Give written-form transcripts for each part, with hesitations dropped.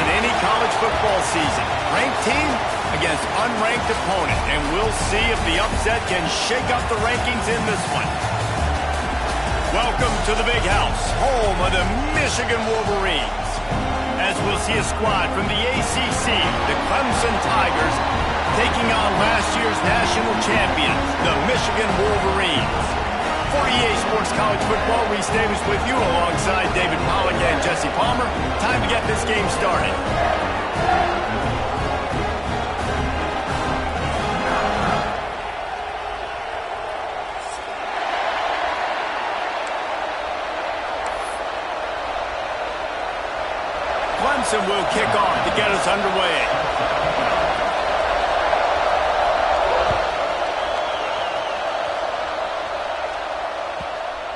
in any college football season. Ranked team against unranked opponent, and we'll see if the upset can shake up the rankings in this one. Welcome to the Big House, home of the Michigan Wolverines. As we'll see a squad from the ACC, the Clemson Tigers, taking on last year's national champions, the Michigan Wolverines. For EA Sports College Football, Reese Davis with you alongside David Pollack and Jesse Palmer. Time to get this game started. Clemson will kick off to get us underway.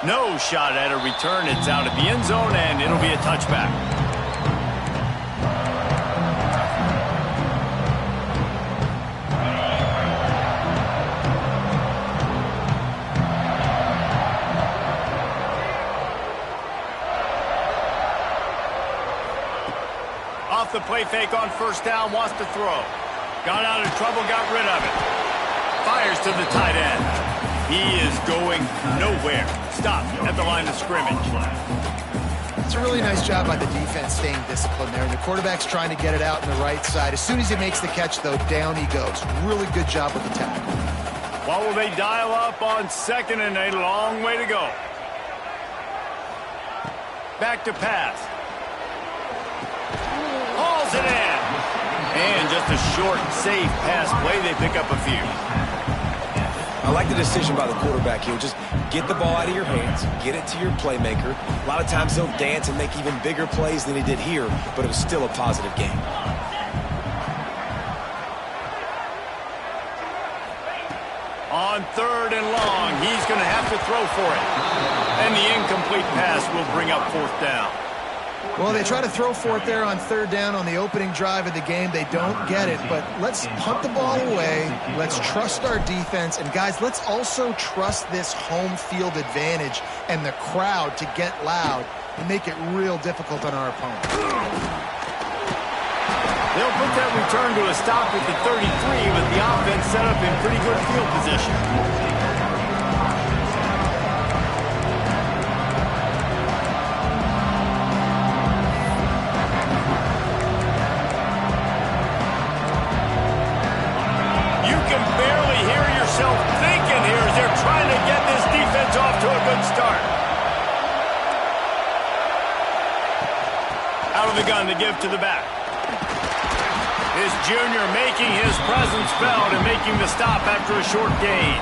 No shot at a return. It's out of the end zone, and it'll be a touchback. Off the play fake on first down, wants to throw. Got out of trouble, got rid of it. Fires to the tight end. He is going nowhere. Stopped at the line of scrimmage. It's a really nice job by the defense staying disciplined there. The quarterback's trying to get it out on the right side. As soon as he makes the catch, though, down he goes. Really good job with the tackle. What will they dial up on second and a long way to go? Back to pass. Hauls it in. And just a short, safe pass play. They pick up a few. I like the decision by the quarterback here. Just get the ball out of your hands, get it to your playmaker. A lot of times he'll dance and make even bigger plays than he did here, but it was still a positive game. On third and long, he's going to have to throw for it. And the incomplete pass will bring up fourth down. Well, they try to throw for it there on third down on the opening drive of the game. They don't get it, but let's punt the ball away. Let's trust our defense. And, guys, let's also trust this home field advantage and the crowd to get loud and make it real difficult on our opponent. They'll put that return to a stop at the 33 with the offense set up in pretty good field position. Thinking here as they're trying to get this defense off to a good start. Out of the gun to give to the back. This junior making his presence felt and making the stop after a short gain.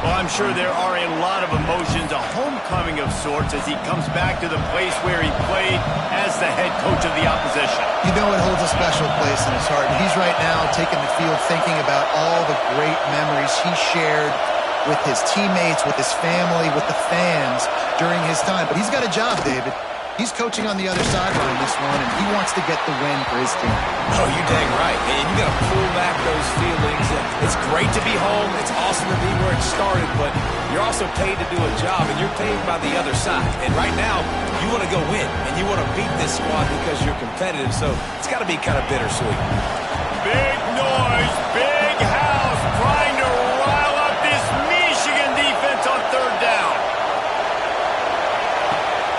Well, I'm sure there are a lot of emotions, a homecoming of sorts as he comes back to the place where he played as the head coach of the opposition. You know it holds a special place in his heart. And he's right now taking the field thinking about all the great memories he shared with his teammates, with his family, with the fans during his time. But he's got a job, David. He's coaching on the other sideline this one, and he wants to get the win for his team. Oh, you dang right. And you got to pull back those feelings. It's great to be home. It's awesome to be where it started, but you're also paid to do a job, and you're paid by the other side. And right now, you want to go win, and you want to beat this squad because you're competitive, so it's got to be kind of bittersweet. Big noise, big house, trying to rile up this Michigan defense on third down.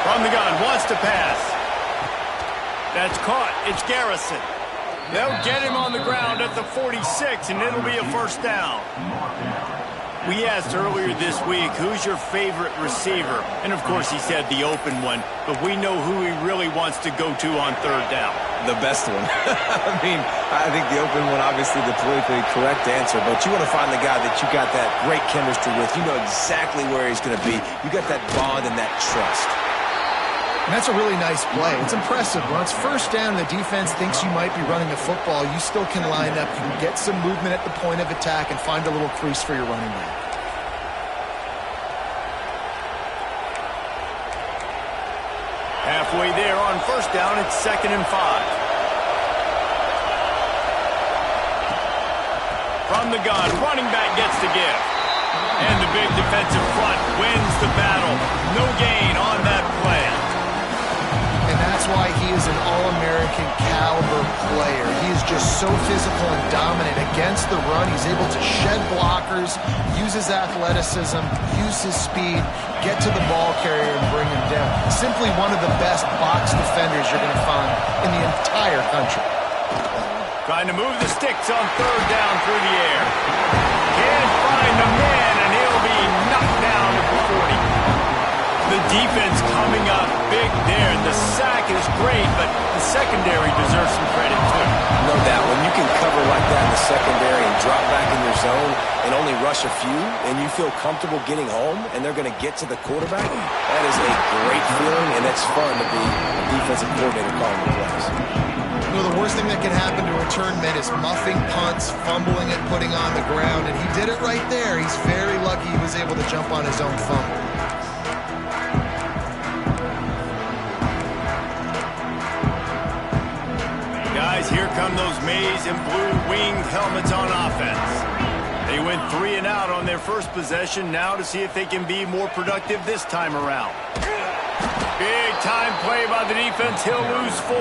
From the gun, wants to pass. That's caught. It's Garrison. They'll get him on the ground at the 46, and it'll be a first down. We asked earlier this week, who's your favorite receiver? And, of course, he said the open one, but we know who he really wants to go to on third down. The best one. I mean, I think the open one, obviously the politically correct answer, but you want to find the guy that you got that great chemistry with. You know exactly where he's going to be. You got that bond and that trust. And that's a really nice play. It's impressive. When it's first down and the defense thinks you might be running the football, you still can line up. You can get some movement at the point of attack and find a little crease for your running back. Halfway there on first down, it's 2nd and 5. From the gun, running back gets the give. And the big defensive front wins the battle. No gain on that play. And that's why he is an All-American caliber player. He is just so physical and dominant against the run. He's able to shed blockers, use his athleticism, use his speed, get to the ball carrier and bring him down. Simply one of the best box defenders you're going to find in the entire country. Trying to move the sticks on third down through the air. Can't find the man, and he'll be knocked down at the 40. The defense coming up big there. The sack is great, but the secondary deserves some credit, too. No doubt. When you can cover like that in the secondary and drop back in your zone and only rush a few, and you feel comfortable getting home, and they're going to get to the quarterback, that is a great feeling, and it's fun to be a defensive coordinator calling the plays. You know, the worst thing that can happen to return men is muffing punts, fumbling it, putting on the ground, and he did it right there. He's very lucky he was able to jump on his own fumble. Guys, here come those maize and blue winged helmets on offense. They went 3 and out on their first possession, now to see if they can be more productive this time around. Big time play by the defense. He'll lose 4.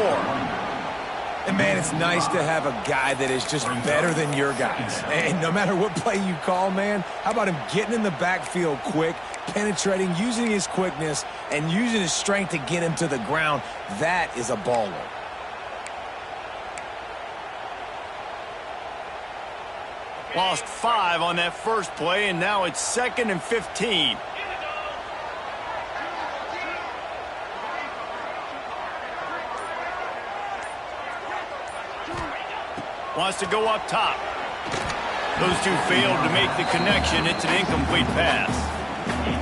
And, man, it's nice to have a guy that is just better than your guys. And no matter what play you call, man, how about him getting in the backfield quick, penetrating, using his quickness, and using his strength to get him to the ground? That is a baller. Lost 5 on that first play, and now it's 2nd and 15. Wants to go up top. Those two failed to make the connection. It's an incomplete pass.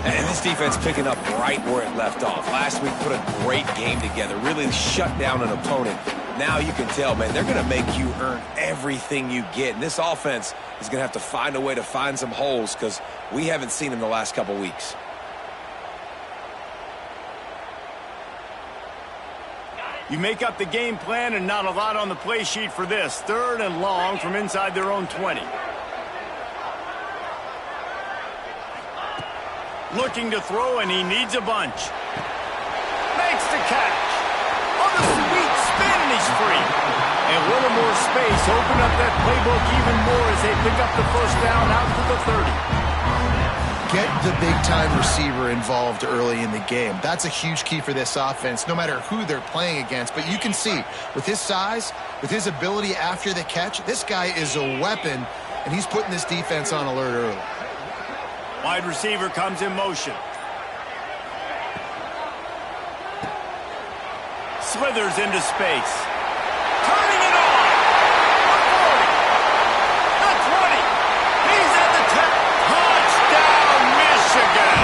And this defense picking up right where it left off. Last week put a great game together, really shut down an opponent. Now you can tell, man, they're going to make you earn everything you get. And this offense is going to have to find a way to find some holes because we haven't seen them the last couple weeks. You make up the game plan and not a lot on the play sheet for this. 3rd and long from inside their own 20. Looking to throw, and he needs a bunch. Makes the catch. On the sweet spin, and he's free. And a little more space. Open up that playbook even more as they pick up the first down out to the 30. Get the big-time receiver involved early in the game. That's a huge key for this offense, no matter who they're playing against. But you can see, with his size, with his ability after the catch, this guy is a weapon, and he's putting this defense on alert early. Wide receiver comes in motion. Slithers into space. Turning it on. The 40. He's at the 10. Touchdown, Michigan.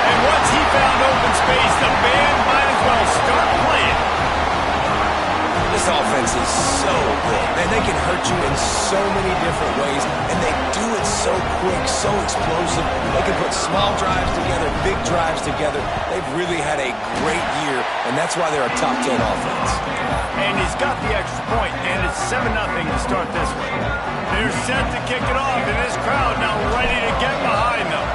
And once he found open space, the band might as well start playing. This offense is so good. Man, they can hurt you in so many different ways, and they do it so quick, so explosive. They can put small drives together, big drives together. They've really had a great year, and that's why they're a top 10 offense. And he's got the extra point, and it's 7-0 to start this one. They're set to kick it off, and this crowd now ready to get behind them.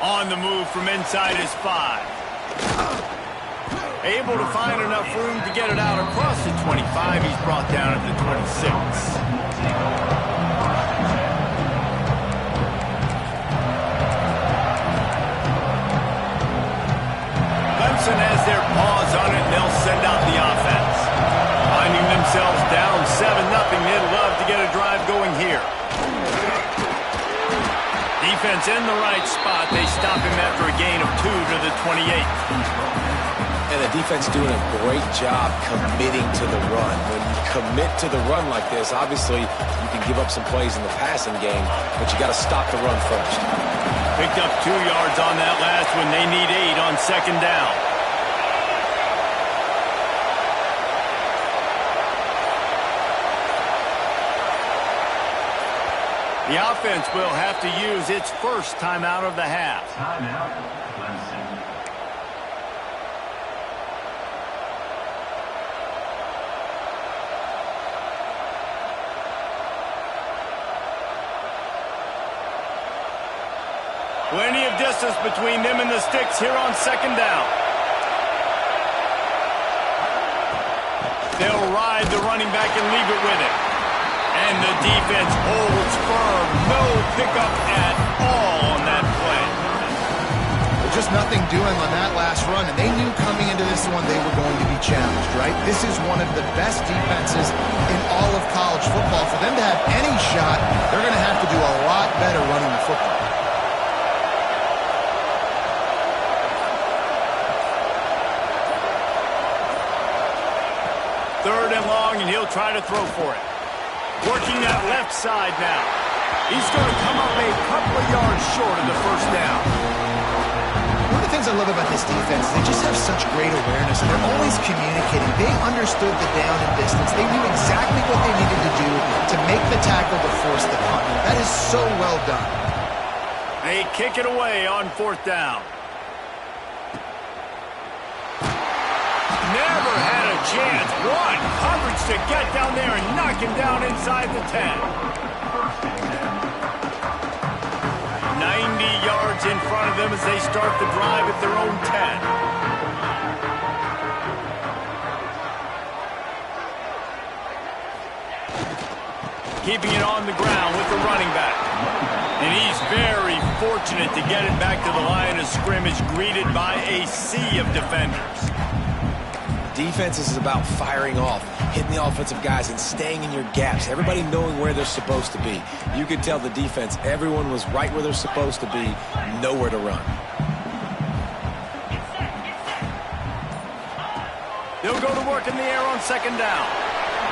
On the move from inside his 5. Able to find enough room to get it out across the 25. He's brought down at the 26. Clemson has their paws on it, and they'll send out the offense. Finding themselves down 7-0, they'd love to get a drive going here. Defense in the right spot. They stop him after a gain of 2 to the 28. And the defense doing a great job committing to the run. When you commit to the run like this, obviously you can give up some plays in the passing game, but you got to stop the run first. Picked up 2 yards on that last one. They need 8 on 2nd down. The offense will have to use its first timeout of the half. Timeout, Clemson. Plenty of distance between them and the sticks here on second down. They'll ride the running back and leave it with him. And the defense holds firm. No pickup at all on that play. There's just nothing doing on that last run, and they knew coming into this one they were going to be challenged, right? This is one of the best defenses in all of college football. For them to have any shot, they're going to have to do a lot better running the football. Third and long, and he'll try to throw for it. Working that left side now. He's going to come up a couple of yards short of the first down. One of the things I love about this defense, they just have such great awareness, and they're always communicating. They understood the down and distance. They knew exactly what they needed to do to make the tackle to force the punt. That is so well done. They kick it away on fourth down. Never had a chance. What coverage to get down there and knock him down inside the 10. 90 yards in front of them as they start the drive at their own 10. Keeping it on the ground with the running back. And he's very fortunate to get it back to the line of scrimmage, greeted by a sea of defenders. Defense is about firing off, hitting the offensive guys, and staying in your gaps. Everybody knowing where they're supposed to be. You could tell the defense, everyone was right where they're supposed to be, nowhere to run. They'll go to work in the air on second down.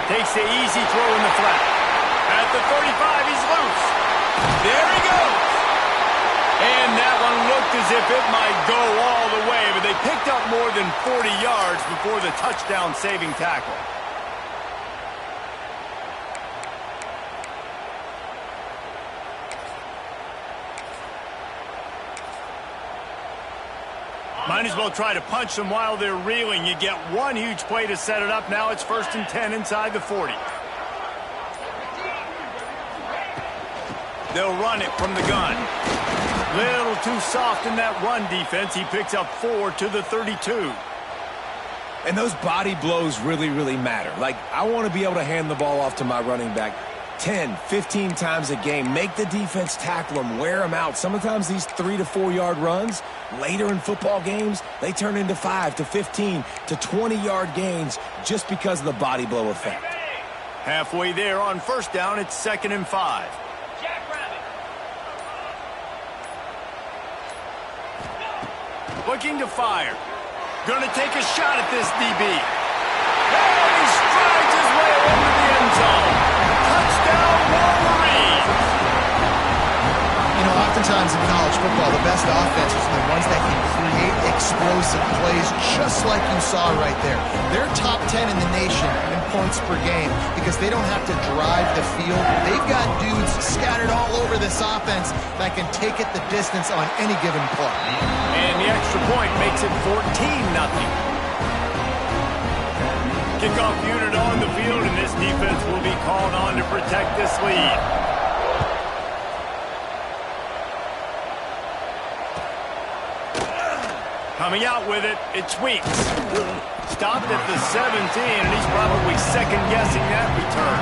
Takes the easy throw in the flat. At the 35, he's loose. There he goes. And that one looked as if it might go all the way, but they picked up more than 40 yards before the touchdown-saving tackle. Might as well try to punch them while they're reeling. You get one huge play to set it up. Now it's 1st and 10 inside the 40. They'll run it from the gun. Little too soft in that run defense. He picks up 4 to the 32. And those body blows really, really matter. Like, I want to be able to hand the ball off to my running back 10, 15 times a game. Make the defense tackle them, wear them out. Sometimes these 3 to 4 yard runs, later in football games, they turn into 5 to 15 to 20 yard gains just because of the body blow effect. Halfway there on first down, it's 2nd and 5. Looking to fire. Going to take a shot at this DB. And he strides his way over the end zone. Touchdown, Wolverines! You know, oftentimes in college football, the best offenses are the ones that can create explosive plays, just like you saw right there. They're top 10 in the nation in points per game because they don't have to drive the field. They've got dudes scattered all over this offense that can take it the distance on any given play. And the extra point makes it 14-0. Kickoff unit on the field, and this defense will be called on to protect this lead. Coming out with it, it's Weeks. Stopped at the 17, and he's probably second-guessing that return.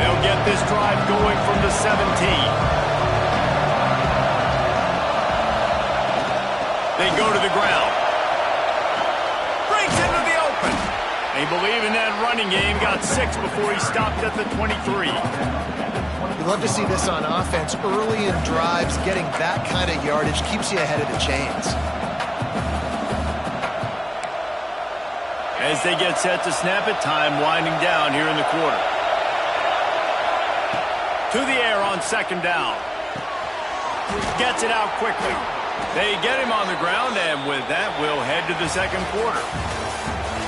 They'll get this drive going from the 17. They go to the ground. Breaks into the open. They believe in that running game. Got 6 before he stopped at the 23. You love to see this on offense. Early in drives, getting that kind of yardage keeps you ahead of the chains. As they get set to snap it, time winding down here in the quarter. To the air on second down. Gets it out quickly. They get him on the ground, and with that, we'll head to the second quarter.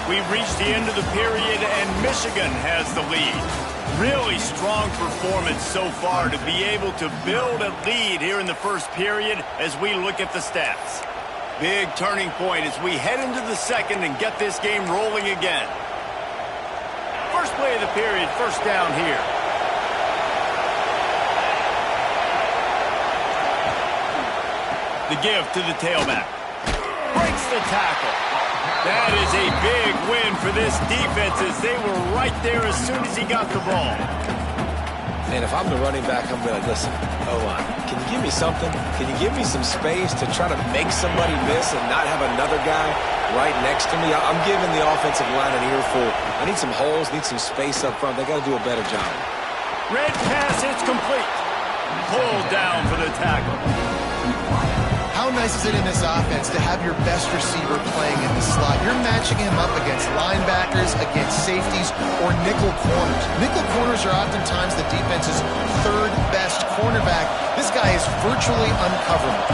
We've reached the end of the period, and Michigan has the lead. Really strong performance so far to be able to build a lead here in the first period as we look at the stats. Big turning point as we head into the second and get this game rolling again. First play of the period, first down here. The give to the tailback. Breaks the tackle. That is a big win for this defense as they were right there as soon as he got the ball. And if I'm the running back, I'm going to be like, listen, O-line, can you give me something? Can you give me some space to try to make somebody miss and not have another guy right next to me? I'm giving the offensive line an earful. I need some holes, need some space up front. They got to do a better job. Red pass, it's complete. Pulled down for the tackle. How nice is it in this offense to have your best receiver playing in the slot? You're matching him up against linebackers, against safeties, or nickel corners. Nickel corners are oftentimes the defense's third best cornerback. This guy is virtually uncoverable.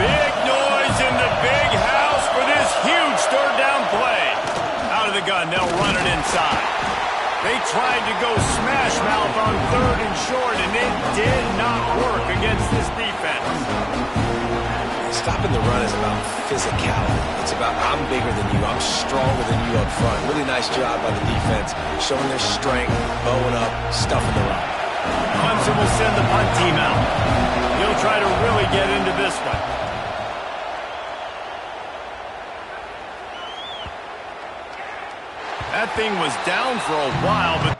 Big noise in the big house for this huge third down play. Out of the gun, they'll run it inside. They tried to go smash mouth on third and short, and it did not work against this defense. Stopping the run is about physicality. It's about I'm bigger than you, I'm stronger than you up front. Really nice job by the defense, showing their strength, bowing up, stuffing the run. Clemson will send the punt team out. He'll try to really get into this one. That thing was down for a while, but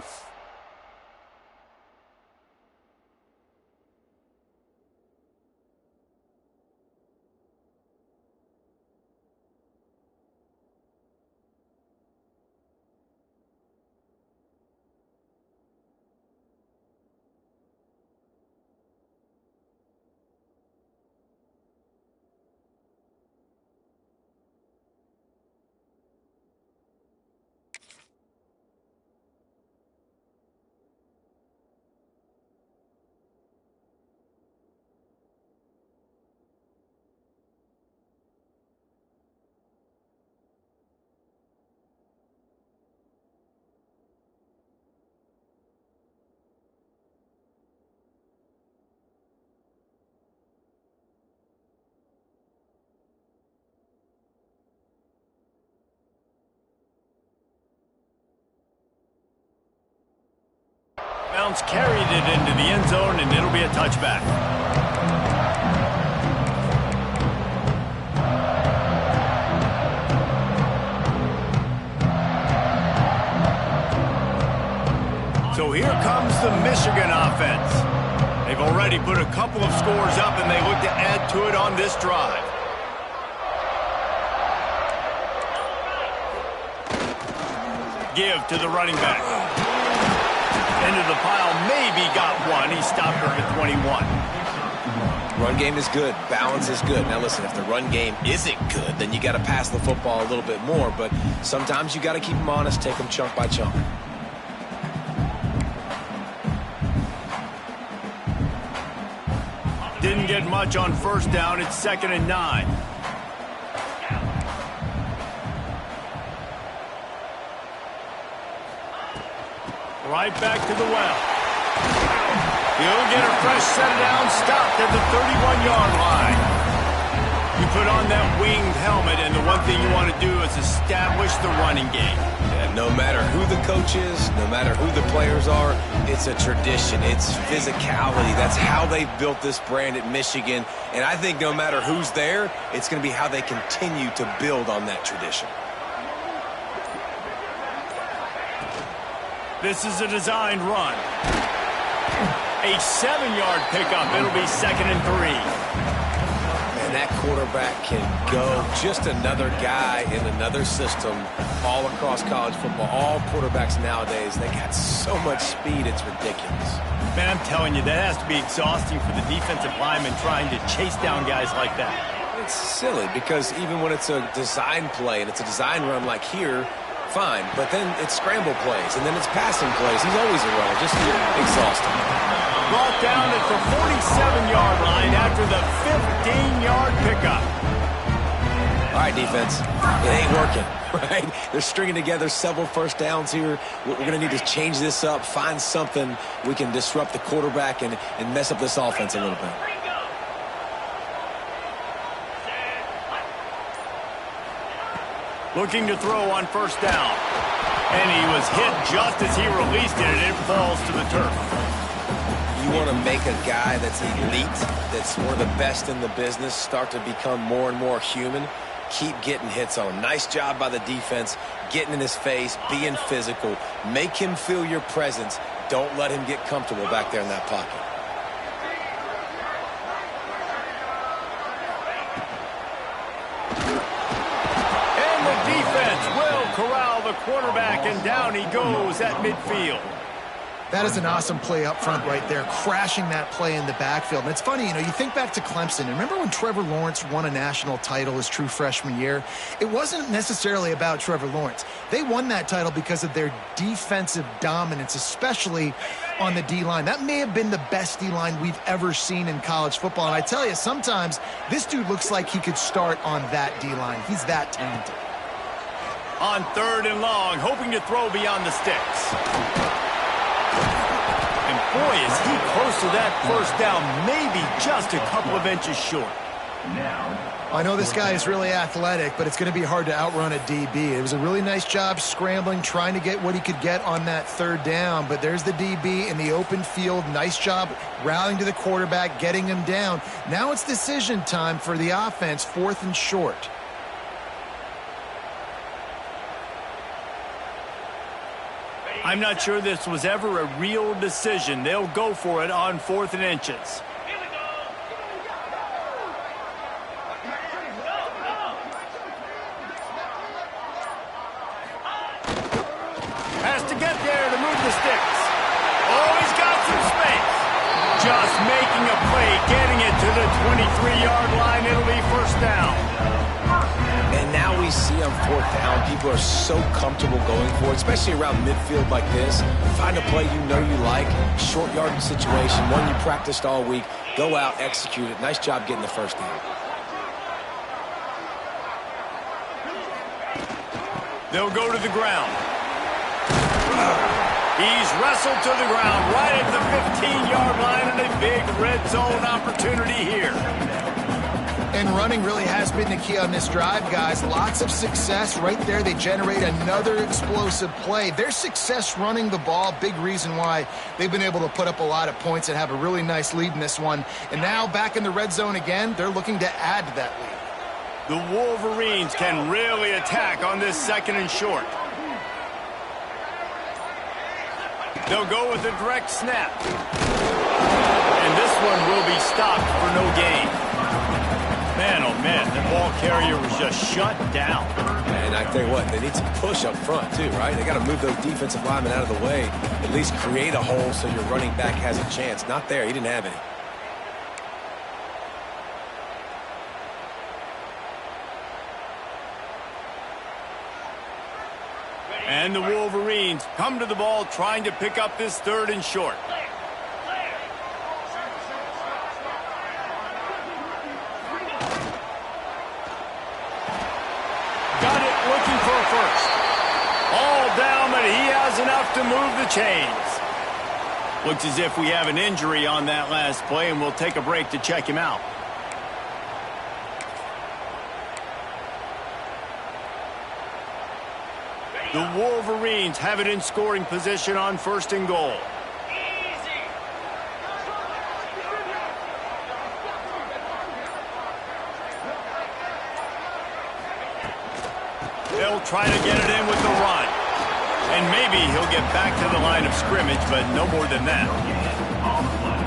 Bounce carried it into the end zone, and it'll be a touchback. So here comes the Michigan offense. They've already put a couple of scores up, and they look to add to it on this drive. Give to the running back. Into the pile, maybe got one. He stopped her at 21. Run game is good. Balance is good. Now listen, if the run game isn't good, then you got to pass the football a little bit more. But sometimes you got to keep them honest, take them chunk by chunk. Didn't get much on first down. It's 2nd and 9. Right back to the well. He'll get a fresh set down, stopped at the 31-yard line. You put on that winged helmet, and the one thing you want to do is establish the running game. Yeah, no matter who the coach is, no matter who the players are, it's a tradition. It's physicality. That's how they built this brand at Michigan. And I think no matter who's there, it's going to be how they continue to build on that tradition. This is a designed run. A 7-yard pickup. It'll be 2nd and 3. And that quarterback can go. Just another guy in another system all across college football. All quarterbacks nowadays, they got so much speed, it's ridiculous. Man, I'm telling you, that has to be exhausting for the defensive lineman trying to chase down guys like that. It's silly because even when it's a design play and it's a design run like here, fine, but then it's scramble plays, and then it's passing plays. He's always a runner, just exhausting. Brought down at the 47-yard line after the 15-yard pickup. All right, defense, it ain't working, right? They're stringing together several first downs here. We're going to need to change this up, find something we can disrupt the quarterback and mess up this offense a little bit. Looking to throw on first down. And he was hit just as he released it, and it falls to the turf. You want to make a guy that's elite, that's one of the best in the business, start to become more and more human. Keep getting hits on him. Nice job by the defense, getting in his face, being physical. Make him feel your presence. Don't let him get comfortable back there in that pocket. And the defense will corral the quarterback, and down he goes at midfield. That is an awesome play up front right there, crashing that play in the backfield. And it's funny, you think back to Clemson. And remember when Trevor Lawrence won a national title his true freshman year? It wasn't necessarily about Trevor Lawrence. They won that title because of their defensive dominance, especially on the D-line. That may have been the best D-line we've ever seen in college football. And I tell you, sometimes this dude looks like he could start on that D-line. He's that talented. On 3rd and long, hoping to throw beyond the sticks. And boy, is he close to that first down, maybe just a couple of inches short. I know this guy is really athletic, but it's going to be hard to outrun a DB. It was a really nice job scrambling, trying to get what he could get on that 3rd down, but there's the DB in the open field. Nice job rallying to the quarterback, getting him down. Now it's decision time for the offense, 4th and short. I'm not sure this was ever a real decision. They'll go for it on 4th and inches. Has to get there to move the sticks. Oh, he's got some space. Just making a play, getting it to the 23-yard line. It'll be first down. And now we see on 4th down, people are so comfortable going for it, especially around midfield like this. Find a play you know you like, short yardage situation, one you practiced all week. Go out, execute it. Nice job getting the first down. They'll go to the ground. He's wrestled to the ground right at the 15-yard line, and a big red zone opportunity here. And running really has been the key on this drive, guys. Lots of success right there. They generate another explosive play. Their success running the ball, big reason why they've been able to put up a lot of points and have a really nice lead in this one. And now back in the red zone again, they're looking to add to that lead. The Wolverines can really attack on this 2nd and short. They'll go with a direct snap. And this one will be stopped for no gain. Man, oh man, the ball carrier was just shut down. And I tell you what, they need some push up front too, right? They got to move those defensive linemen out of the way, at least create a hole so your running back has a chance. Not there, he didn't have any. And the Wolverines come to the ball trying to pick up this 3rd and short. Got it, looking for a first. All down, but he has enough to move the chains. Looks as if we have an injury on that last play, and we'll take a break to check him out. The Wolverines have it in scoring position on 1st and goal. They'll try to get it in with the run. And maybe he'll get back to the line of scrimmage, but no more than that.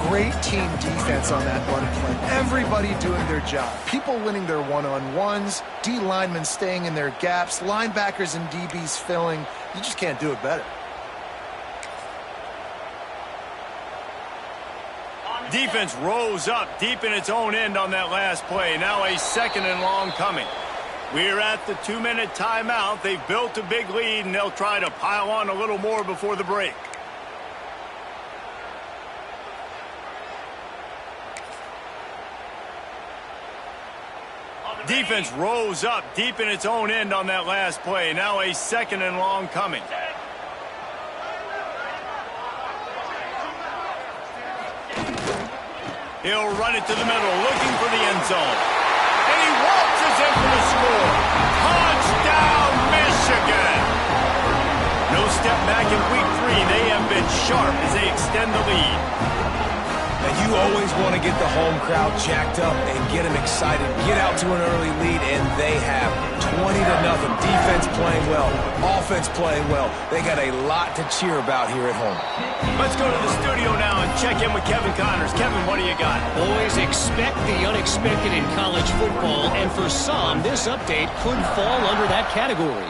Great team defense on that run play. Everybody doing their job. People winning their one-on-ones, D linemen staying in their gaps, linebackers and DBs filling. You just can't do it better. Defense rose up deep in its own end on that last play. Now a 2nd and long coming. We're at the 2-minute timeout. They've built a big lead, and they'll try to pile on a little more before the break. Defense rose up deep in its own end on that last play. Now a 2nd and long coming. He'll run it to the middle, looking for the end zone. And he waltzes in for the score. Touchdown, extend the lead. And you always want to get the home crowd jacked up and get them excited. Get out to an early lead, and they have 20-0. Defense playing well, offense playing well. They got a lot to cheer about here at home. Let's go to the studio now and check in with Kevin Connors. Kevin, what do you got? Boys, expect the unexpected in college football, and for some, this update could fall under that category.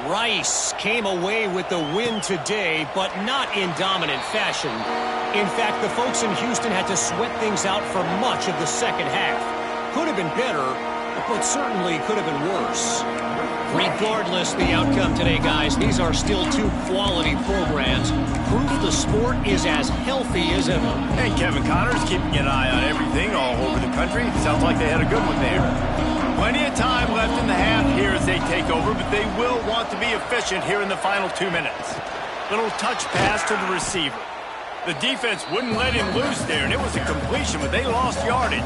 Rice came away with the win today, but not in dominant fashion. In fact, the folks in Houston had to sweat things out for much of the second half. Could have been better, but certainly could have been worse. Regardless the outcome today, guys, these are still two quality programs. Proof the sport is as healthy as ever. Hey, Kevin Connors keeping an eye on everything all over the country. Sounds like they had a good one there. Plenty of time left in the half here as they take over, but they will want to be efficient here in the final 2 minutes. Little touch pass to the receiver. The defense wouldn't let him loose there, and it was a completion, but they lost yardage.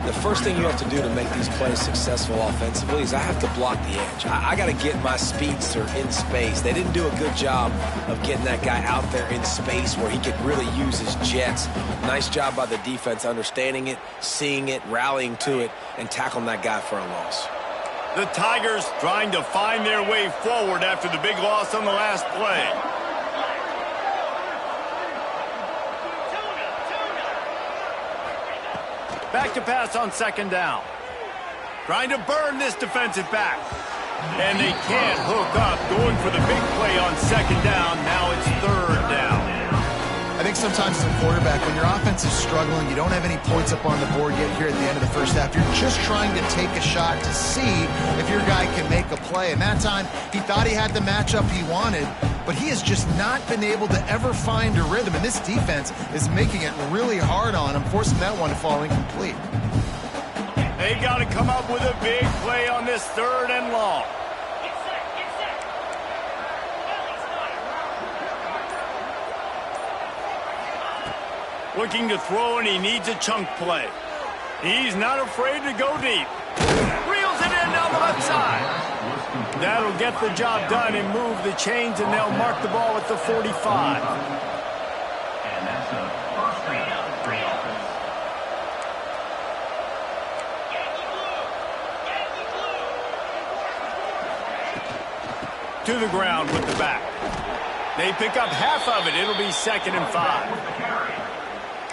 The first thing you have to do to make these plays successful offensively is I have to block the edge. I got to get my speedster in space. They didn't do a good job of getting that guy out there in space where he could really use his jets. Nice job by the defense understanding it, seeing it, rallying to it, and tackling that guy for a loss. The Tigers trying to find their way forward after the big loss on the last play. Back to pass on second down. Trying to burn this defensive back. And they can't hook up. Going for the big play on second down. Now it's third down. I think sometimes as a quarterback, when your offense is struggling, you don't have any points up on the board yet here at the end of the first half. You're just trying to take a shot to see if your guy can make a play. And that time, he thought he had the matchup he wanted, but he has just not been able to ever find a rhythm. And this defense is making it really hard on him, forcing that one to fall incomplete. They got to come up with a big play on this third and long. Looking to throw, and he needs a chunk play. He's not afraid to go deep. Reels it in down the left side. That'll get the job done and move the chains, and they'll mark the ball at the 45. And that's a first down for the offense. To the ground with the back. They pick up half of it. It'll be 2nd and 5.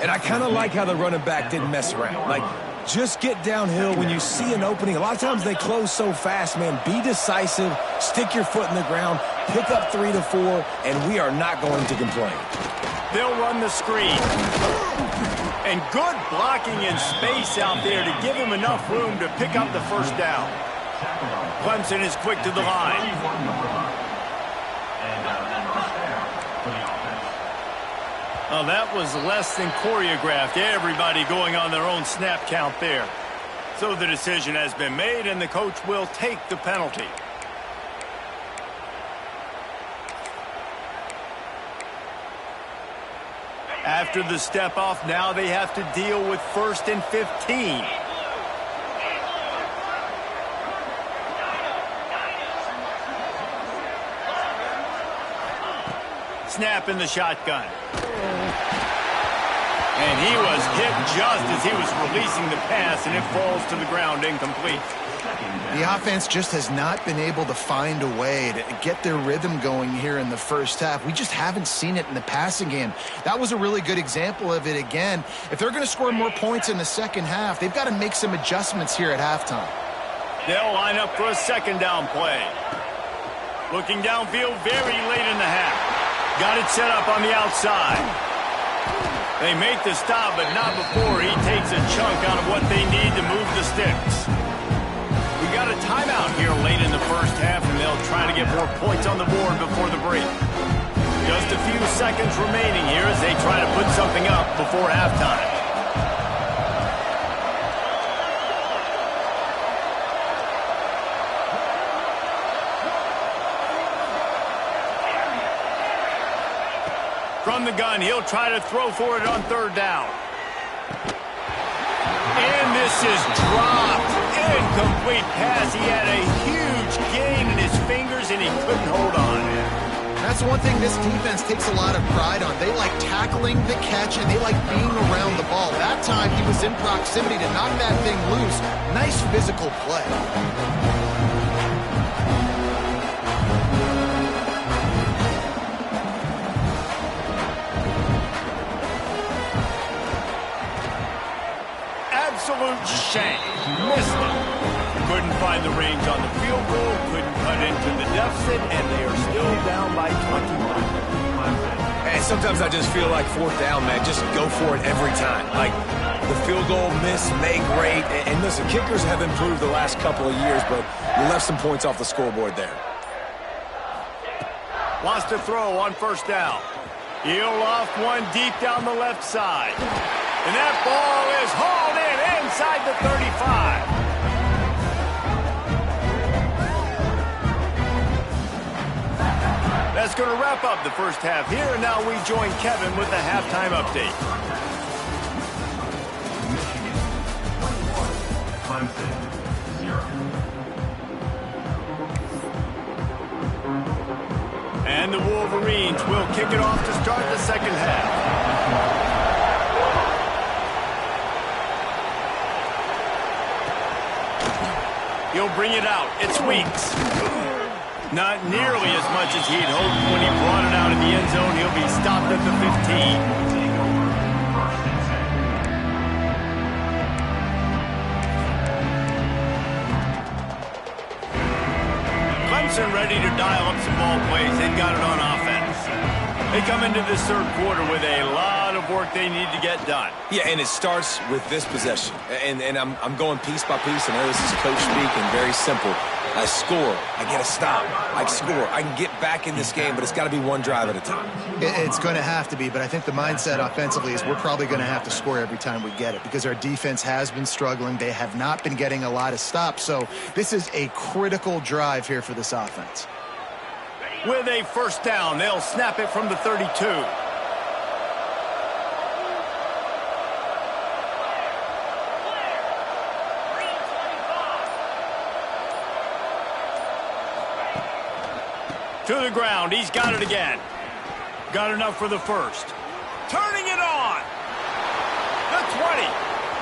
And I kind of like how the running back didn't mess around. Like, just get downhill when you see an opening. A lot of times they close so fast, man. Be decisive, stick your foot in the ground, pick up 3 to 4, and we are not going to complain. They'll run the screen. And good blocking in space out there to give him enough room to pick up the first down. Clemson is quick to the line. Well, that was less than choreographed. Everybody going on their own snap count there. So the decision has been made, and the coach will take the penalty. After the step off, now they have to deal with 1st and 15. Snap in the shotgun. And he was hit just as he was releasing the pass, and it falls to the ground incomplete. The offense just has not been able to find a way to get their rhythm going here in the first half. We just haven't seen it in the passing game. That was a really good example of it again. If they're going to score more points in the second half, they've got to make some adjustments here at halftime. They'll line up for a second down play. Looking downfield very late in the half. Got it set up on the outside. They make the stop, but not before he takes a chunk out of what they need to move the sticks. We got a timeout here late in the first half, and they'll try to get more points on the board before the break. Just a few seconds remaining here as they try to put something up before halftime. From the gun, he'll try to throw for it on third down. And this is dropped. Incomplete pass. He had a huge gain in his fingers, and he couldn't hold on. That's that's one thing this defense takes a lot of pride on. They like tackling the catch, and they like being around the ball. That time, he was in proximity to knock that thing loose. Nice physical play. Absolute shame. Missed it. Couldn't find the range on the field goal, couldn't cut into the deficit, and they are still down by 21. And sometimes I just feel like fourth down, man. Just go for it every time. Like the field goal miss, make great. And listen, kickers have improved the last couple of years, but you left some points off the scoreboard there. Wants to throw on first down. He'll off one deep down the left side. And that ball is hauled in inside the 35. That's going to wrap up the first half here, and now we join Kevin with the halftime update. Clemson, 0. And the Wolverines will kick it off to start the second half. He'll bring it out. It's Weeks. Not nearly as much as he'd hoped when he brought it out in the end zone. He'll be stopped at the 15. Clemson ready to dial up some ball plays. They've got it on offense. They come into this third quarter with a lot of work they need to get done. Yeah, and it starts with this possession. And I'm going piece by piece. I know this is coach speak and very simple. I score. I get a stop. I score. I can get back in this game, but it's got to be one drive at a time. It's going to have to be, but I think the mindset offensively is we're probably going to have to score every time we get it because our defense has been struggling. They have not been getting a lot of stops, so this is a critical drive here for this offense. With a first down, they'll snap it from the 32. To the ground. He's got it again. Got enough for the first. Turning it on. The 20.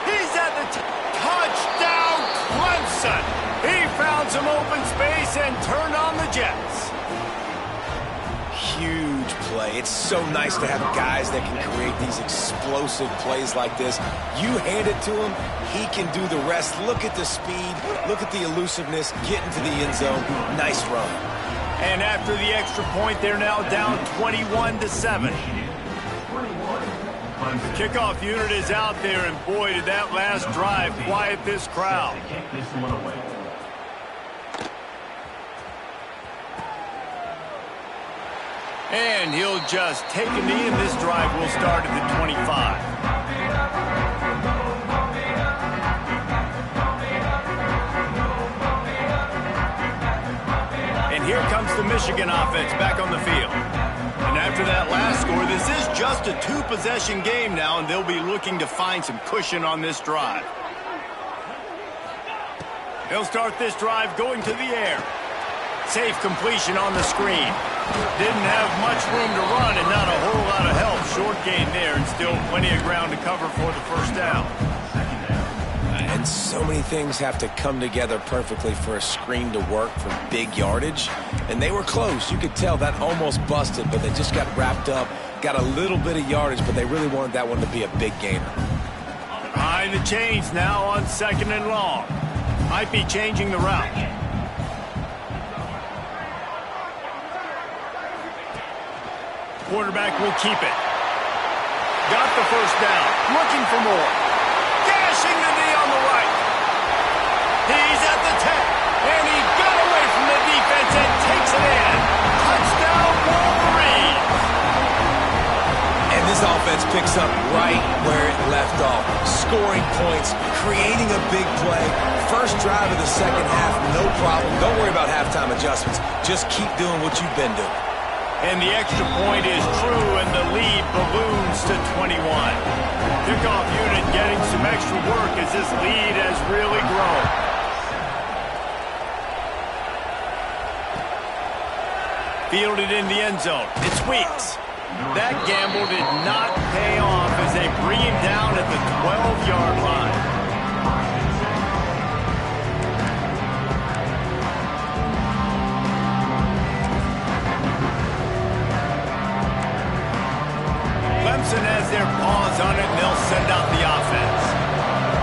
He's at the touchdown, Clemson. He found some open space and turned on the Jets. Huge play. It's so nice to have guys that can create these explosive plays like this. You hand it to him, he can do the rest. Look at the speed. Look at the elusiveness. Get into the end zone. Nice run. And after the extra point, they're now down 21-7. Kickoff unit is out there, and boy, did that last drive quiet this crowd. And he'll just take a knee, and this drive will start at the 25. And here comes the Michigan offense back on the field. And after that last score, this is just a two-possession game now, and they'll be looking to find some cushion on this drive. They'll start this drive going to the air. Safe completion on the screen. Didn't have much room to run and not a whole lot of help. Short gain there and still plenty of ground to cover for the first down. And so many things have to come together perfectly for a screen to work for big yardage. And they were close. You could tell that almost busted, but they just got wrapped up, got a little bit of yardage, but they really wanted that one to be a big gainer. Behind the chains now on second and long. Might be changing the route. Quarterback will keep it. Got the first down. Looking for more. Dashing the knee on the right. He's at the 10. And he got away from the defense and takes it in. Touchdown, Wolverines. And this offense picks up right where it left off. Scoring points, creating a big play. First drive of the second half, no problem. Don't worry about halftime adjustments. Just keep doing what you've been doing. And the extra point is true, and the lead balloons to 21. Kickoff unit getting some extra work as this lead has really grown. Fielded in the end zone. It's Weeks. That gamble did not pay off as they bring him down at the 12-yard line. Clemson has their paws on it, and they'll send out the offense.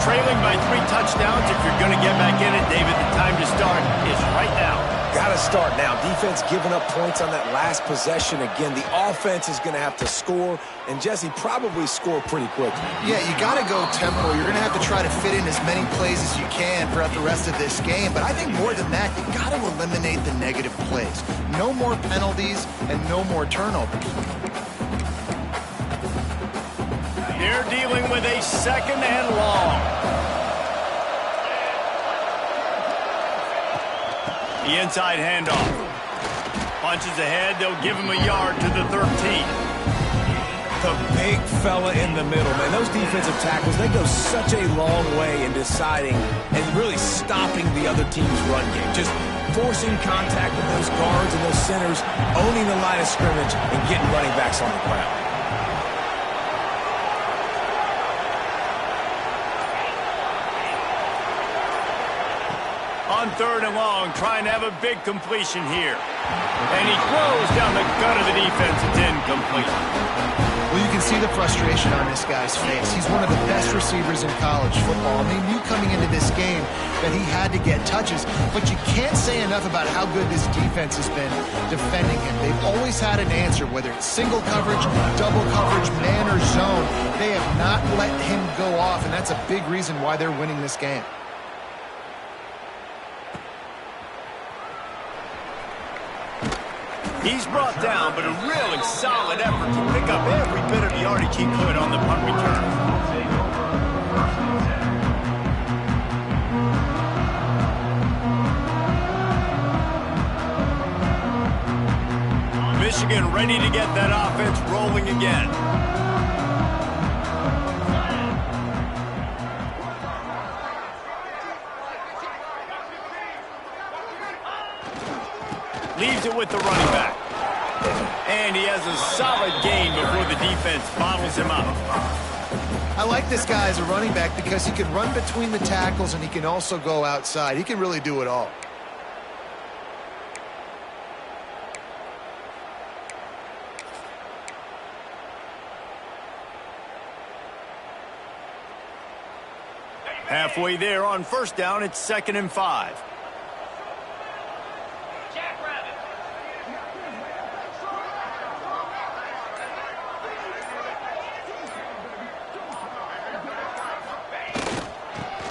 Trailing by 3 touchdowns, if you're going to get back in it, David, the time to start is right now. Got to start now. Defense giving up points on that last possession. Again, the offense is going to have to score, and Jesse probably score pretty quickly. Yeah, you got to go tempo. You're going to have to try to fit in as many plays as you can throughout the rest of this game. But I think more than that, you got to eliminate the negative plays. No more penalties and no more turnovers. They're dealing with a 2nd and long. The inside handoff. Punches ahead. They'll give him a yard to the 13. The big fella in the middle, man. Those defensive tackles, they go such a long way in deciding and really stopping the other team's run game. Just forcing contact with those guards and those centers, owning the line of scrimmage, and getting running backs on the ground. On 3rd and long, trying to have a big completion here. And he throws down the gut of the defense. It's incomplete. Well, you can see the frustration on this guy's face. He's one of the best receivers in college football. And they knew coming into this game that he had to get touches. But you can't say enough about how good this defense has been defending him. They've always had an answer, whether it's single coverage, double coverage, man or zone. They have not let him go off, and that's a big reason why they're winning this game. He's brought down, but a really solid effort to pick up every bit of yardage he could on the punt return. Michigan ready to get that offense rolling again. Leaves it with the running back. And he has a solid gain before the defense bottles him up. I like this guy as a running back because he can run between the tackles and he can also go outside. He can really do it all. Halfway there on 1st down, it's 2nd and 5.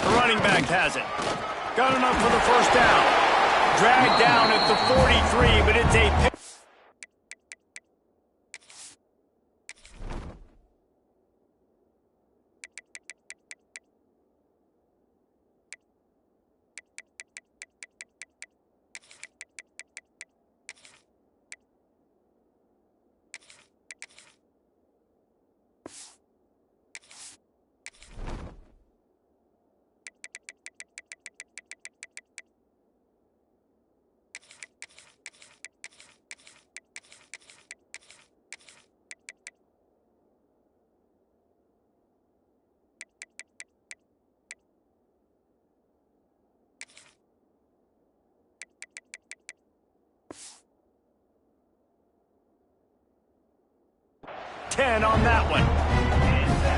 Running back has it. Got enough for the 1st down. Dragged down at the 43, but it's a pick. On that one.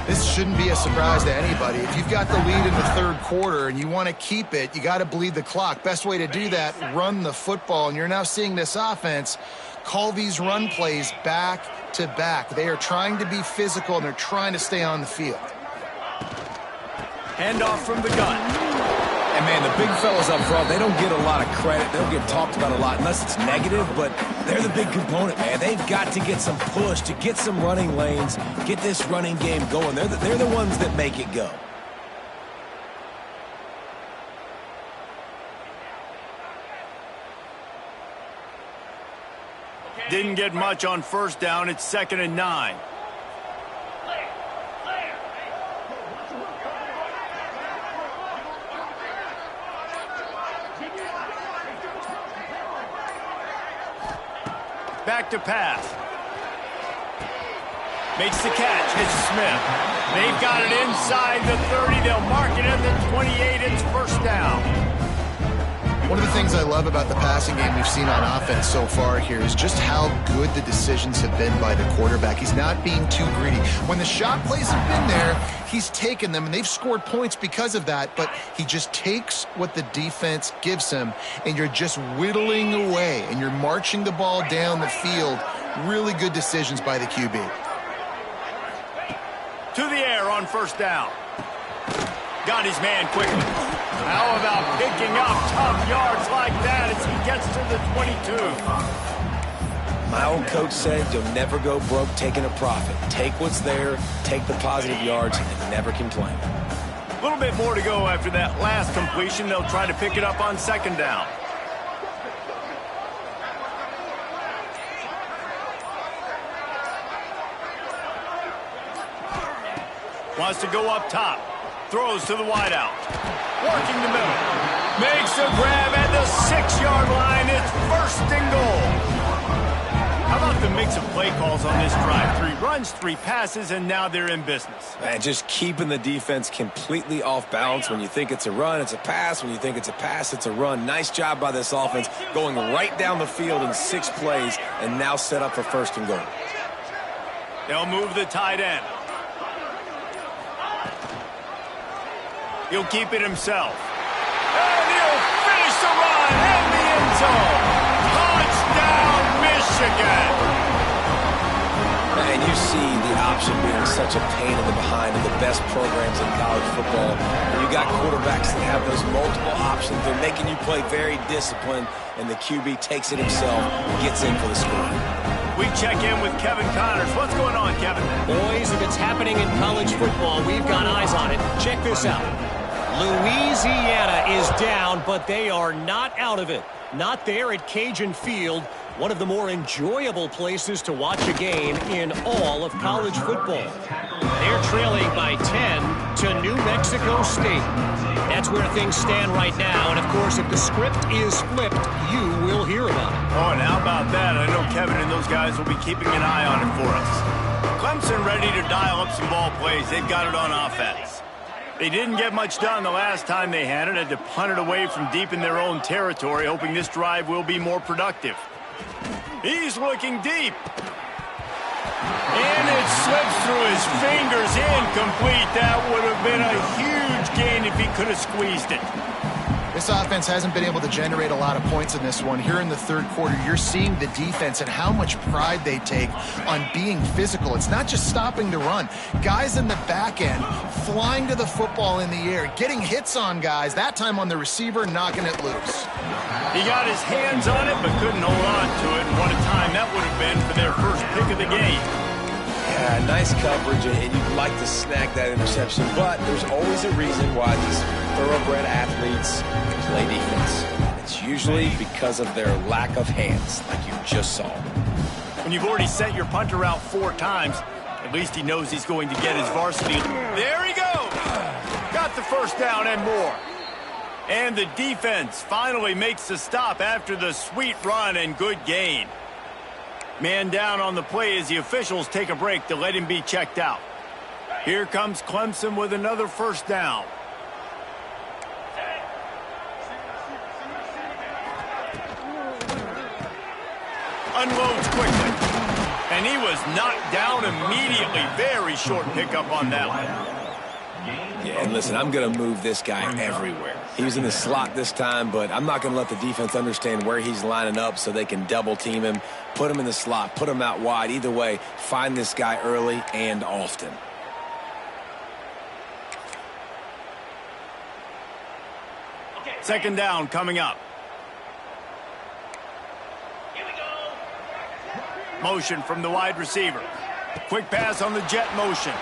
This shouldn't be a surprise to anybody. If you've got the lead in the 3rd quarter and you want to keep it, you got to bleed the clock. Best way to do that, run the football. And you're now seeing this offense call these run plays back to back. They are trying to be physical and they're trying to stay on the field. Handoff from the gun. And, man, the big fellas up front, they don't get a lot of credit. They don't get talked about a lot unless it's negative, but they're the big component, man. They've got to get some push, to get some running lanes, get this running game going. They're the ones that make it go. Didn't get much on 1st down. It's 2nd and 9. Back to pass. Makes the catch. It's Smith. They've got it inside the 30. They'll mark it at the 28. It's first down. One of the things I love about the passing game we've seen on offense so far here is just how good the decisions have been by the quarterback. He's not being too greedy. When the shot plays have been there, he's taken them, and they've scored points because of that, but he just takes what the defense gives him, and you're just whittling away, and you're marching the ball down the field. Really good decisions by the QB. To the air on first down. Got his man quickly. How about picking up tough yards like that as he gets to the 22? My old coach said you'll never go broke taking a profit. Take what's there, take the positive yards, and never complain. A little bit more to go after that last completion. They'll try to pick it up on second down. Wants to go up top. Throws to the wideout. Working the middle. Makes a grab at the 6-yard line. It's first and goal. How about the mix of play calls on this drive? 3 runs, 3 passes, and now they're in business. Man, just keeping the defense completely off balance. When you think it's a run, it's a pass. When you think it's a pass, it's a run. Nice job by this offense going right down the field in 6 plays and now set up for first and goal. They'll move the tight end. He'll keep it himself. And he'll finish the run in the end zone. Touchdown, Michigan. And you see the option being such a pain in the behind of the best programs in college football. When you got quarterbacks that have those multiple options, they're making you play very disciplined, and the QB takes it himself, gets in for the score. We check in with Kevin Connors. What's going on, Kevin? Boys, if it's happening in college football, we've got eyes on it. Check this out. Louisiana is down, but they are not out of it. Not there at Cajun Field, one of the more enjoyable places to watch a game in all of college football. They're trailing by 10 to New Mexico State. That's where things stand right now, and of course, if the script is flipped, you will hear about it. Oh, and how about that? I know Kevin and those guys will be keeping an eye on it for us. Clemson ready to dial up some ball plays. They've got it on offense. They didn't get much done the last time they had it. Had to punt it away from deep in their own territory, hoping this drive will be more productive. He's looking deep. And it slips through his fingers, incomplete. That would have been a huge gain if he could have squeezed it. This offense hasn't been able to generate a lot of points in this one. Here in the third quarter, you're seeing the defense and how much pride they take on being physical. It's not just stopping the run. Guys in the back end flying to the football in the air, getting hits on guys, that time on the receiver, knocking it loose. He got his hands on it but couldn't hold on to it. And what a time that would have been for their first pick of the game. Yeah, nice coverage, and you'd like to snag that interception, but there's always a reason why these thoroughbred athletes play defense. It's usually because of their lack of hands, like you just saw. When you've already sent your punter out 4 times, at least he knows he's going to get his varsity. There he goes! Got the first down and more. And the defense finally makes the stop after the sweet run and good gain. Man down on the play as the officials take a break to let him be checked out. Here comes Clemson with another first down. Unloads quickly. And he was knocked down immediately. Very short pickup on that one. Yeah, and listen, I'm going to move this guy everywhere. He was in the slot this time, but I'm not going to let the defense understand where he's lining up so they can double team him, put him in the slot, put him out wide. Either way, find this guy early and often. Second down coming up. Motion from the wide receiver. Quick pass on the jet motion.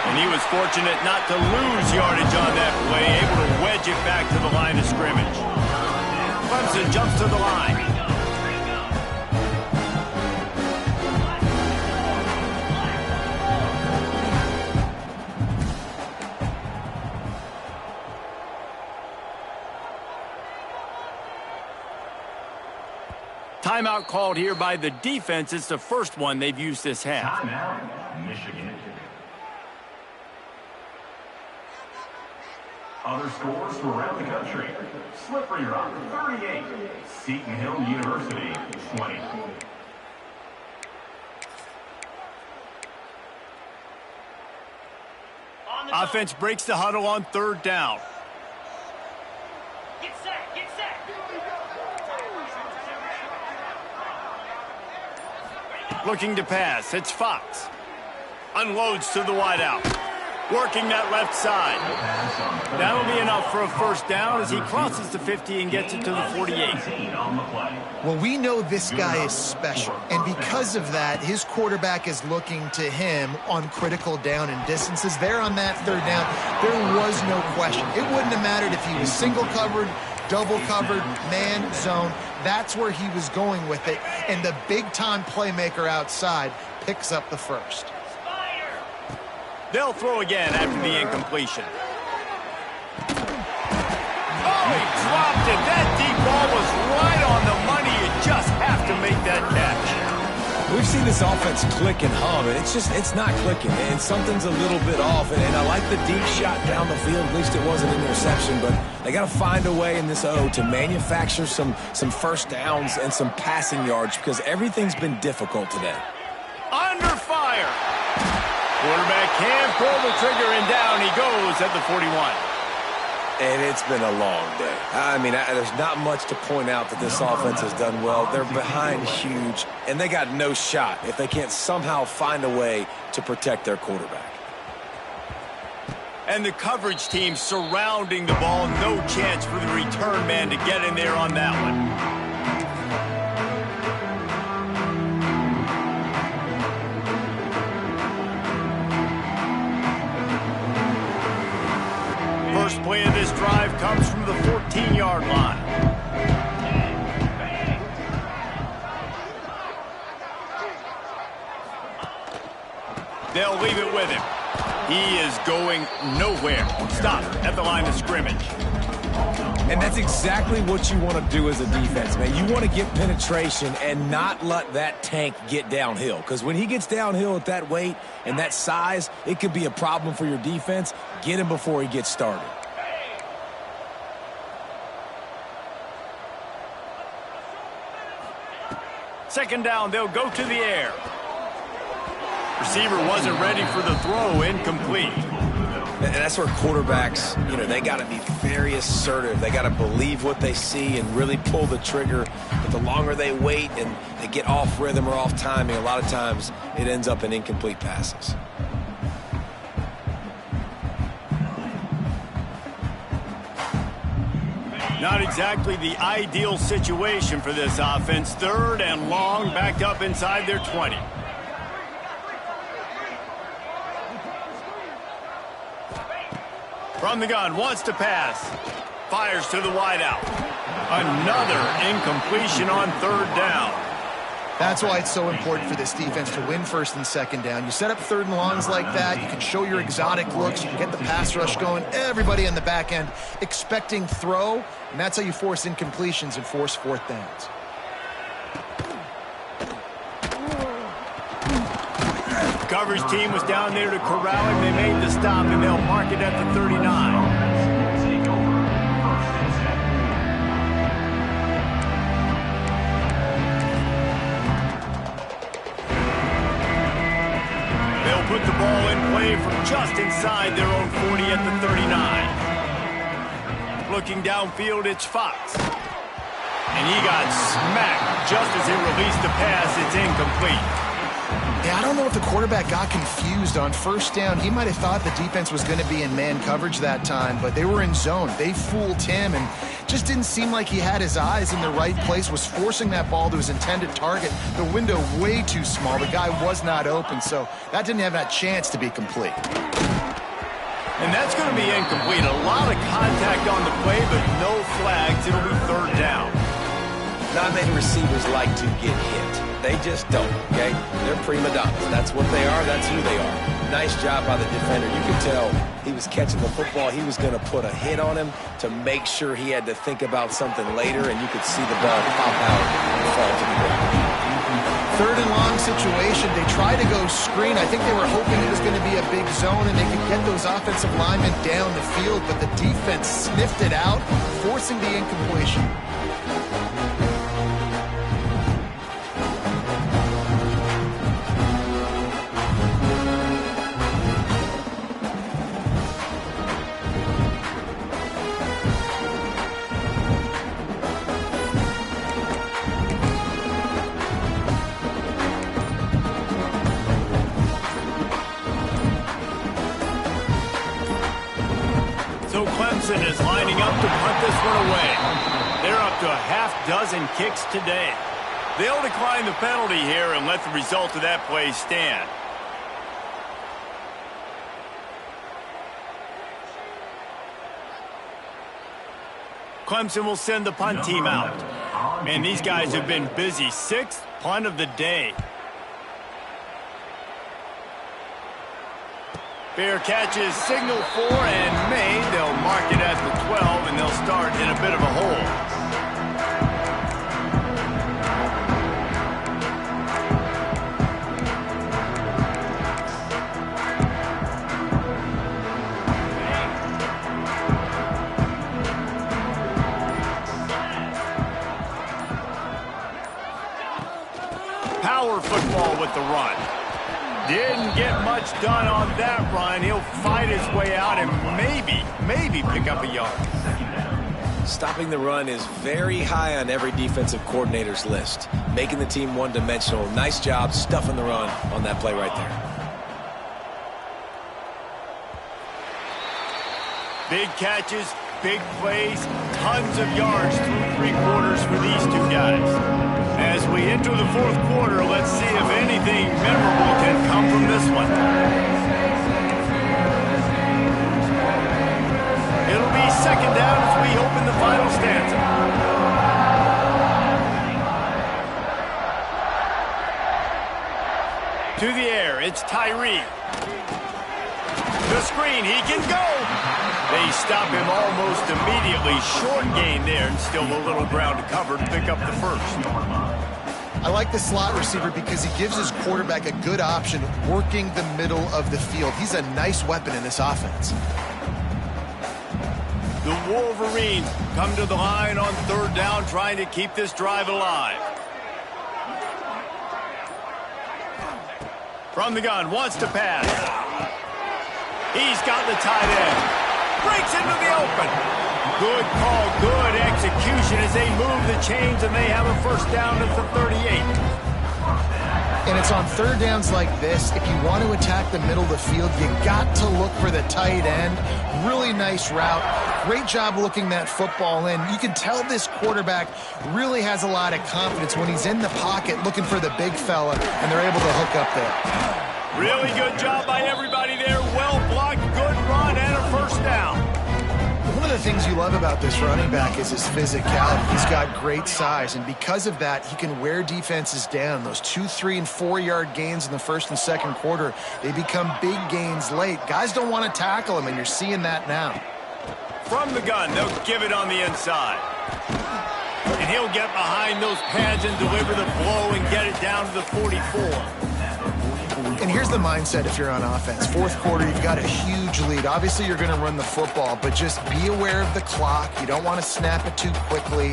And he was fortunate not to lose yardage on that play, able to wedge it back to the line of scrimmage. Clemson jumps to the line. Timeout called here by the defense. It's the first one they've used this half. Timeout, Michigan. Other scores from around the country. Slippery Rock, 38. Seton Hill University, 20. Offense breaks the huddle on third down. Get set, get set. Looking to pass. It's Fox. Unloads to the wideout. Working that left side. That'll be enough for a first down as he crosses the 50 and gets it to the 48. Well, we know this guy is special, and because of that, his quarterback is looking to him on critical down and distances. There on that third down, there was no question. It wouldn't have mattered if he was single covered, double covered, man, zone. That's where he was going with it, and the big-time playmaker outside picks up the first. They'll throw again after the incompletion. Oh, he dropped it. That deep ball was right on the money. You just have to make that catch. We've seen this offense click and hum, and it's not clicking, and something's a little bit off. And I like the deep shot down the field. At least it wasn't an interception, but they got to find a way in this O to manufacture some first downs and some passing yards because everything's been difficult today. Under fire. Quarterback can pull the trigger, and down he goes at the 41. And it's been a long day. I mean, there's not much to point out that this offense has done well. They're behind huge, and they got no shot if they can't somehow find a way to protect their quarterback. And the coverage team surrounding the ball. No chance for the return man to get in there on that one. First play of this drive comes from the 14-yard line. They'll leave it with him. He is going nowhere. Stop at the line of scrimmage. And that's exactly what you want to do as a defense, man. You want to get penetration and not let that tank get downhill. Because when he gets downhill at that weight and that size, it could be a problem for your defense. Get him before he gets started. Second down, they'll go to the air. Receiver wasn't ready for the throw, incomplete. And that's where quarterbacks, they got to be very assertive. They got to believe what they see and really pull the trigger. But the longer they wait and they get off rhythm or off timing, a lot of times it ends up in incomplete passes. Not exactly the ideal situation for this offense. Third and long, backed up inside their 20. From the gun, wants to pass. Fires to the wideout. Another incompletion on third down. That's why it's so important for this defense to win first and second down. You set up third and longs like that, you can show your exotic looks, you can get the pass rush going, everybody in the back end expecting throw, and that's how you force incompletions and force fourth downs. Coverage team was down there to corral him. They made the stop, and they'll mark it at the 39. Put the ball in play from just inside their own 40 at the 39. Looking downfield, it's Fox. And he got smacked just as he released the pass. It's incomplete. Yeah, I don't know if the quarterback got confused on first down. He might have thought the defense was going to be in man coverage that time, but they were in zone. They fooled him and just didn't seem like he had his eyes in the right place, was forcing that ball to his intended target. The window way too small. The guy was not open, so that didn't have that chance to be complete. And that's going to be incomplete. A lot of contact on the play, but no flags. It'll be third down. Not many receivers like to get hit. They just don't, okay? They're prima donnas. That's what they are. That's who they are. Nice job by the defender. You could tell he was catching the football. He was going to put a hit on him to make sure he had to think about something later, and you could see the ball pop out and fall to the ground. Third and long situation. They tried to go screen. I think they were hoping it was going to be a big zone and they could get those offensive linemen down the field, but the defense sniffed it out, forcing the incompletion. So Clemson is lining up to punt this one away. They're up to a half-dozen kicks today. They'll decline the penalty here and let the result of that play stand. Clemson will send the punt team out. Man, these guys have been busy. 6th punt of the day. Fair catches, signal for and made. They'll mark it at the 12, and they'll start in a bit of a hole. Power football with the run. Didn't get much done on that run. He'll fight his way out and maybe pick up a yard. Stopping the run is very high on every defensive coordinator's list. Making the team one-dimensional. Nice job stuffing the run on that play right there. Big catches, big plays, tons of yards through 3 quarters for these two guys. As we enter the 4th quarter, let's see if anything memorable can come from this one. It'll be 2nd down as we open the final stanza. To the air, it's Tyree. The screen, he can go. They stop him almost immediately. Short gain there, and still a little ground to cover to pick up the first. I like the slot receiver because he gives his quarterback a good option working the middle of the field. He's a nice weapon in this offense. The Wolverines come to the line on 3rd down, trying to keep this drive alive. From the gun, wants to pass. He's got the tight end. Breaks into the open. Good call, good execution as they move the chains and they have a first down at the 38. And it's on 3rd downs like this. If you want to attack the middle of the field, you got to look for the tight end. Really nice route. Great job looking that football in. You can tell this quarterback really has a lot of confidence when he's in the pocket looking for the big fella, and they're able to hook up there. Really good job by everybody there. Well blocked, good run, and a first down. One of the things you love about this running back is his physicality. He's got great size, and because of that, he can wear defenses down. Those 2, 3, and 4-yard gains in the 1st and 2nd quarter, they become big gains late. Guys don't want to tackle him, and you're seeing that now. From the gun, they'll give it on the inside. And he'll get behind those pads and deliver the blow and get it down to the 44. And here's the mindset if you're on offense. 4th quarter, you've got a huge lead. Obviously, you're going to run the football, but just be aware of the clock. You don't want to snap it too quickly.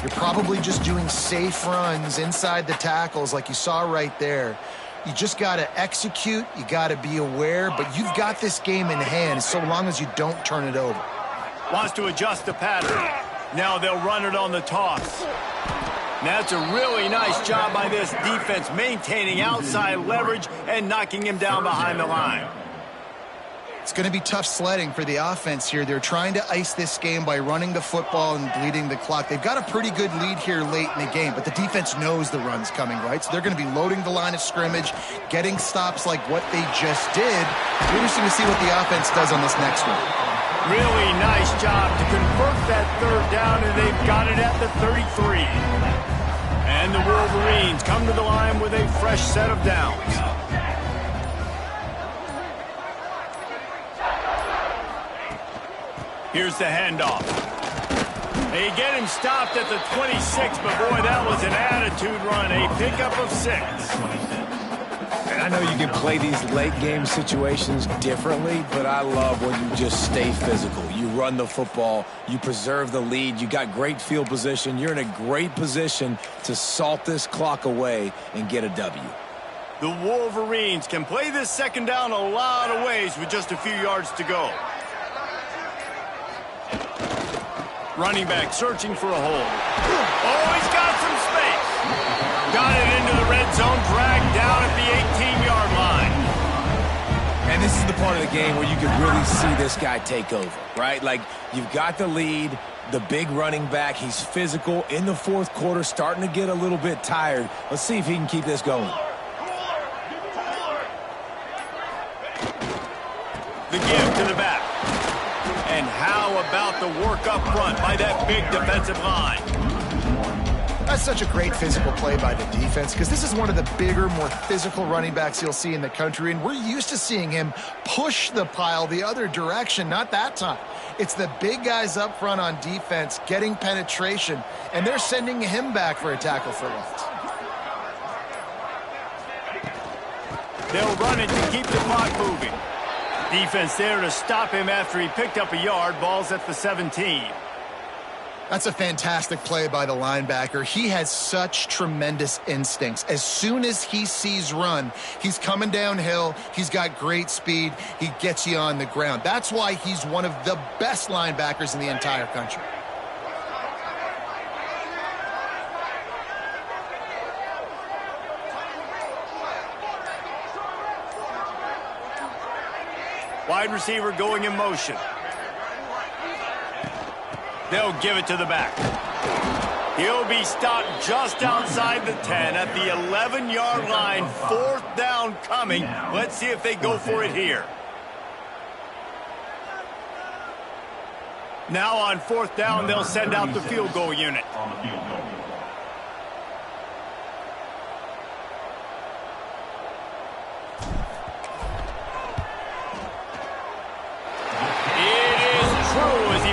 You're probably just doing safe runs inside the tackles like you saw right there. You just got to execute. You got to be aware, but you've got this game in hand so long as you don't turn it over. Wants to adjust the pattern. Now they'll run it on the toss. That's a really nice job by this defense, maintaining outside leverage and knocking him down behind the line. It's going to be tough sledding for the offense here. They're trying to ice this game by running the football and bleeding the clock. They've got a pretty good lead here late in the game, but the defense knows the run's coming, right? So they're going to be loading the line of scrimmage, getting stops like what they just did. It's interesting to see what the offense does on this next one. Really nice job to convert that 3rd down, and they've got it at the 33. And the Wolverines come to the line with a fresh set of downs. Here's the handoff. They get him stopped at the 26, but boy, that was an attitude run. A pickup of 6. And I know you can play these late game situations differently, but I love when you just stay physical. You run the football, you preserve the lead, you got great field position, you're in a great position to salt this clock away and get a W. The Wolverines can play this second down a lot of ways with just a few yards to go. Running back searching for a hole. Oh, he's got some space. Got it into the red zone, dragged down at the 18-yard line. And this is the part of the game where you can really see this guy take over, right? Like, you've got the lead, the big running back. He's physical in the fourth quarter, starting to get a little bit tired. Let's see if he can keep this going. The give to the back. And how about the work up front by that big defensive line? That's such a great physical play by the defense because this is one of the bigger, more physical running backs you'll see in the country, and we're used to seeing him push the pile the other direction. Not that time. It's the big guys up front on defense getting penetration, and they're sending him back for a tackle for loss. They'll run it to keep the clock moving. Defense there to stop him after he picked up a yard. Ball's at the 17. That's a fantastic play by the linebacker. He has such tremendous instincts. As soon as he sees run, he's coming downhill. He's got great speed. He gets you on the ground. That's why he's one of the best linebackers in the entire country. Wide receiver going in motion. They'll give it to the back. He'll be stopped just outside the 10 at the 11-yard line. 4th down coming. Let's see if they go for it here. Now on 4th down, they'll send out the field goal unit.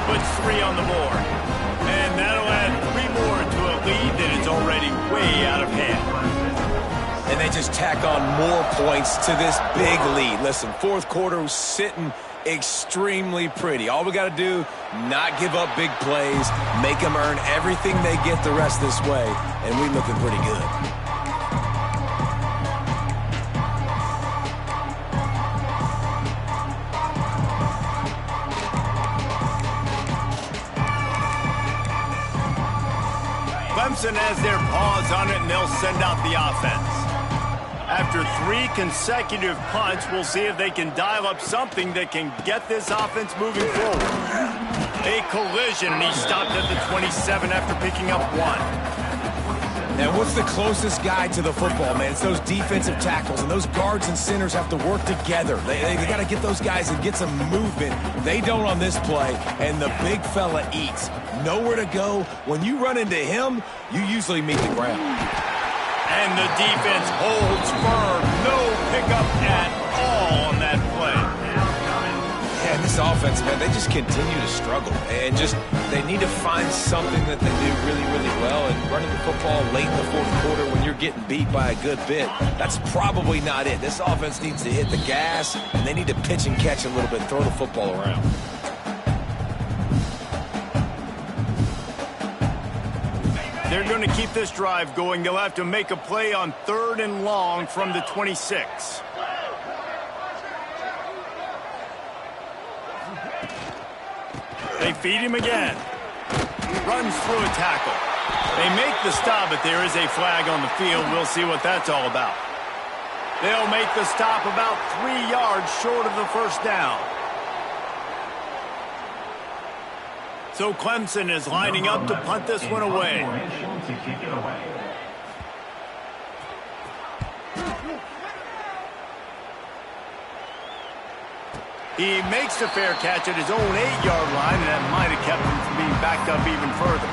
Puts 3 on the board. And that'll add 3 more to a lead that is already way out of hand. And they just tack on more points to this big lead. Listen, fourth quarter was sitting extremely pretty. All we got to do, not give up big plays, make them earn everything they get the rest this way, and we're looking pretty good. Clemson has their paws on it, and they'll send out the offense. After 3 consecutive punts, we'll see if they can dial up something that can get this offense moving forward. A collision, and he stopped at the 27 after picking up 1. And what's the closest guy to the football, man? It's those defensive tackles, and those guards and centers have to work together. They got to get those guys and get some movement. They don't on this play, and the big fella eats. Nowhere to go. When you run into him, you usually meet the ground. And the defense holds firm. No pickup at all on that play. Yeah, and this offense, man, they just continue to struggle. And they need to find something that they do really, really well. And running the football late in the fourth quarter when you're getting beat by a good bit, that's probably not it. This offense needs to hit the gas, and they need to pitch and catch a little bit, throw the football around. They're going to keep this drive going. They'll have to make a play on 3rd and long from the 26. They feed him again. Runs through a tackle. They make the stop, but there is a flag on the field. We'll see what that's all about. They'll make the stop about 3 yards short of the first down. So Clemson is lining up to punt this one away. He makes the fair catch at his own 8-yard line, and that might have kept him from being backed up even further.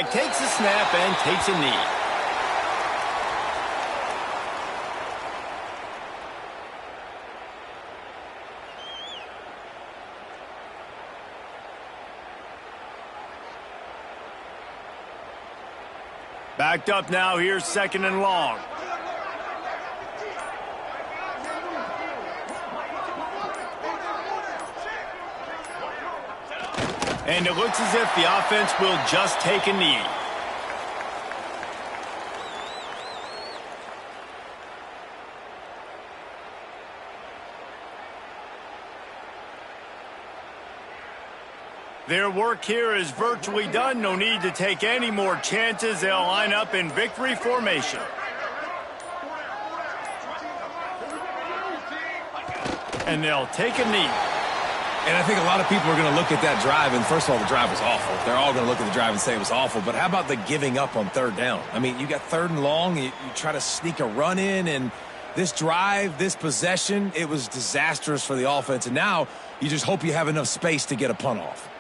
quarterback takes a snap and takes a knee. Backed up now, here's 2nd and long. And it looks as if the offense will just take a knee. Their work here is virtually done. No need to take any more chances. They'll line up in victory formation. And they'll take a knee. And I think a lot of people are going to look at that drive, and first of all, the drive was awful. They're all going to look at the drive and say it was awful. But how about the giving up on 3rd down? I mean, you got 3rd and long, you try to sneak a run in, and this drive, this possession, it was disastrous for the offense. And now you just hope you have enough space to get a punt off.